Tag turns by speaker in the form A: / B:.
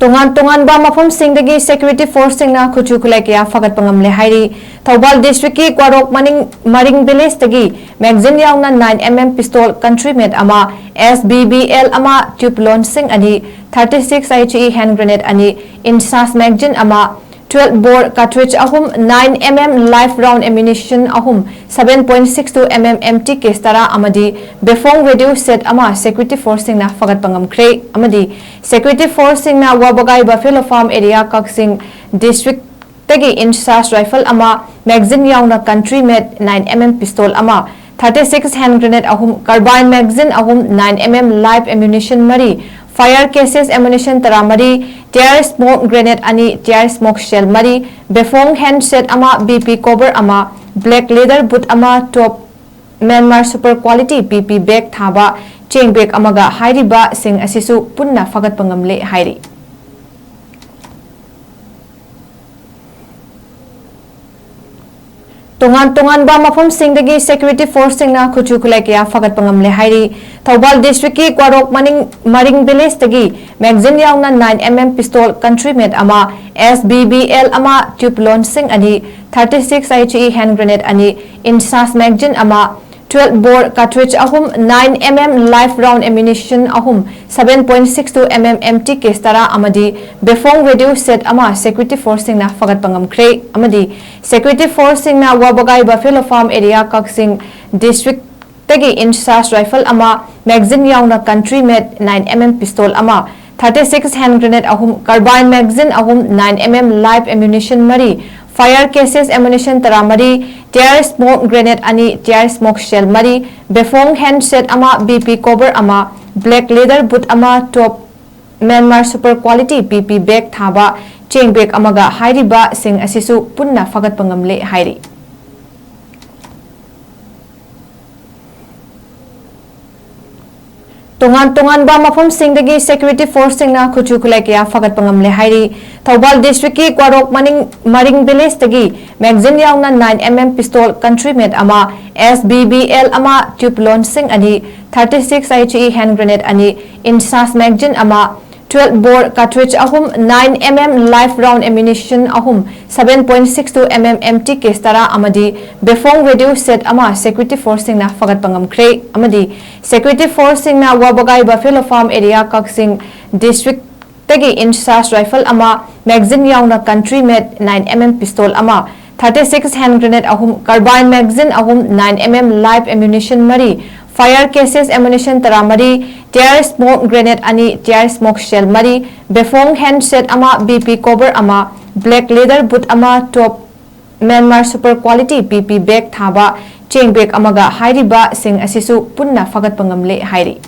A: ꯇꯣꯉꯥꯟ-ꯇꯣꯉꯥꯟꯕ ꯃꯐꯝꯁꯤꯡꯗꯒꯤ ꯁꯦꯀ꯭ꯌꯨꯔꯤꯇꯤ ꯐꯣꯔꯁꯁꯤꯡꯅ ꯈꯨꯠꯁꯨ ꯈꯨꯠꯂꯥꯏ ꯀꯌꯥ ꯐꯒꯠꯄ ꯉꯝꯂꯦ ꯍꯥꯏꯔꯤ ꯊꯧꯕꯥꯜ ꯗꯤꯁꯇ꯭ꯔꯤꯛꯀꯤ ꯀ꯭ꯋꯥꯔꯣꯛ ꯃꯔꯤꯡ ꯚꯤꯂꯦꯖꯇꯒꯤ ꯃꯦꯒꯥꯖꯤꯟ ꯌꯥꯎꯅ 9mm ꯄꯤꯁꯇꯣꯜ ꯀꯟꯇ꯭ꯔꯤ-ꯃꯦꯗ ꯑꯃ 𝗧𝗢𝗡𝗚 ꯑꯃ 𝗧𝗢𝗡 𝗧𝗢𝗡 36 HH ꯒ꯭ꯔꯦꯅꯦꯗ ꯑꯅꯤ ꯏꯟꯁꯥꯁ ꯃꯦꯒꯥꯖꯤꯟ ꯑꯃ 12 bore cartridge 9mm live round ammunition 7.62mm empty case 10 amadi befong radio set ama security force singna fagat pangamkhre amadi security force singna wabagai buffalo farm area kaksing district tagi inchas rifle ama magazine yauna country made 9mm pistol ama 36 hand grenade carbine magazine 9mm live ammunition mari fire cases ammunition taramari tear smoke grenade ani tear smoke shell mari befong handset ama BP cover ama black leather boot ama top Myanmar super quality PP bag thaba chain bag amaga hairiba sing asisu punna fagat pangamle hairi tongan-tonganba mafamsingdagi security force-singna khutchu khulai kaya fagat pangamle hairi Thobal district-ki Kwarok Maring village-tagi magazine yauna 9mm pistol country-made ama 𝗧𝗢𝗡𝗚 ama 𝗧𝗢𝗡 36 HE hand grenade ani insas magazine ama 12 bore cartridge 9mm live round ammunition 7.62mm empty case 10 amadi befong radio set ama security force singna fagat pangamkhre amadi security force singna wabagai buffalo farm area kaksing district tagi inchas rifle ama magazine yauna country made 9mm pistol ama 36 hand grenade carbine magazine 9mm live ammunition mari fire cases ammunition taramari tear smoke grenade ani tear smoke shell mari befong handset ama BP cover ama black leather boot ama top Myanmar super quality PP bag thaba chain bag amaga hairiba sing asisu punna fagat pangamle hairi tongan-tonganba mafamsingdagi security force-singna khutchu khulai kaya fagat pangamle hairi Thobal district-ki Kwarok Maring village-tagi magazine yauna 9mm pistol country-made ama 𝗧𝗢𝗡𝗚 ama 𝗧𝗢𝗡 36 HE hand grenade ani insas magazine ama 12 bore cartridge 9mm live round ammunition 7.62mm empty case 10 amadi befong radio set ama security force singna fagat pangamkhre amadi security force singna wabagai buffalo farm area kaksing district tagi inchas rifle ama magazine yauna country made 9mm pistol ama 36 hand grenade carbine magazine 9mm live ammunition mari fire cases ammunition taramari tear smoke grenade ani tear smoke shell mari befong handset ama BP cover ama black leather boot ama top Myanmar super quality PP bag thaba chain bag amaga hairiba sing asisu punna fagat pangamle hairi